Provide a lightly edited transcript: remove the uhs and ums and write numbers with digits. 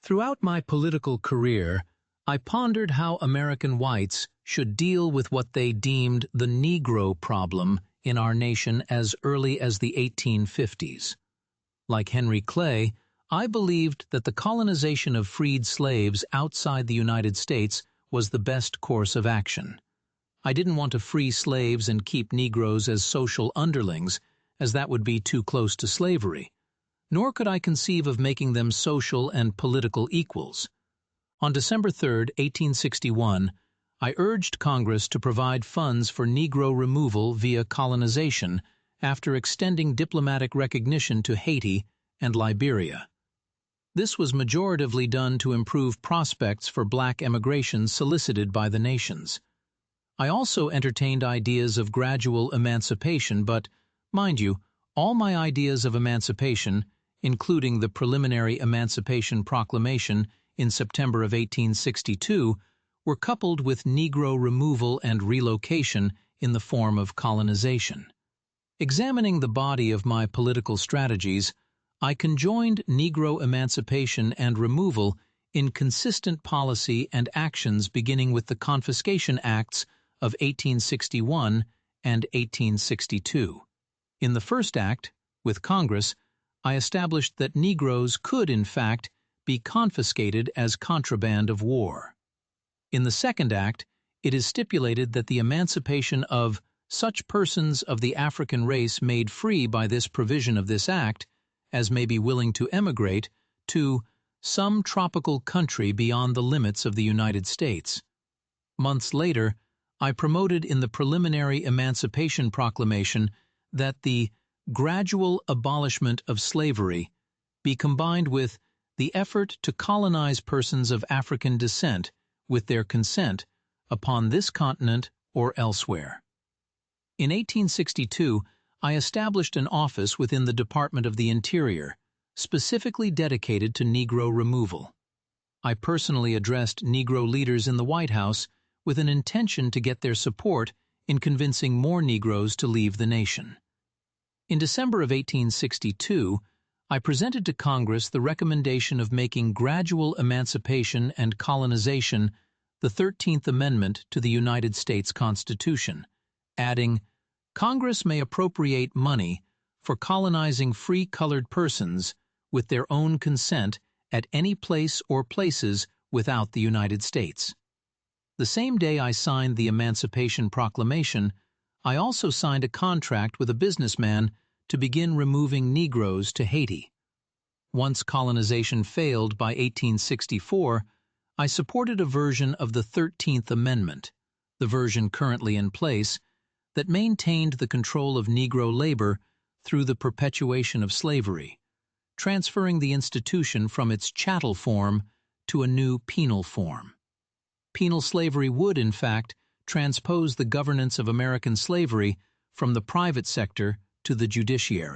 Throughout my political career, I pondered how American whites should deal with what they deemed the Negro problem in our nation as early as the 1850s. Like Henry Clay, I believed that the colonization of freed slaves outside the United States was the best course of action. I didn't want to free slaves and keep Negroes as social underlings, as that would be too close to slavery. Nor could I conceive of making them social and political equals. On December 3, 1861, I urged Congress to provide funds for Negro removal via colonization after extending diplomatic recognition to Haiti and Liberia. This was majoritively done to improve prospects for black emigration solicited by the nations. I also entertained ideas of gradual emancipation, but, mind you, all my ideas of emancipation, including the preliminary Emancipation Proclamation in September of 1862, were coupled with Negro removal and relocation in the form of colonization. Examining the body of my political strategies, I conjoined Negro emancipation and removal in consistent policy and actions beginning with the Confiscation Acts of 1861 and 1862. In the first act, with Congress, I established that Negroes could, in fact, be confiscated as contraband of war. In the second act, it is stipulated that the emancipation of such persons of the African race made free by this provision of this act, as may be willing to emigrate, to some tropical country beyond the limits of the United States. Months later, I promoted in the preliminary Emancipation Proclamation that the gradual abolishment of slavery be combined with the effort to colonize persons of African descent with their consent upon this continent or elsewhere. In 1862, I established an office within the Department of the Interior, specifically dedicated to Negro removal. I personally addressed Negro leaders in the White House with an intention to get their support in convincing more Negroes to leave the nation. In December of 1862, I presented to Congress the recommendation of making gradual emancipation and colonization the 13th Amendment to the United States Constitution, adding, "Congress may appropriate money for colonizing free colored persons with their own consent at any place or places without the United States." The same day I signed the Emancipation Proclamation, I also signed a contract with a businessman to begin removing Negroes to Haiti. Once colonization failed by 1864, I supported a version of the 13th Amendment, the version currently in place, that maintained the control of Negro labor through the perpetuation of slavery, transferring the institution from its chattel form to a new penal form. Penal slavery would, in fact, transpose the governance of American slavery from the private sector to the judiciary.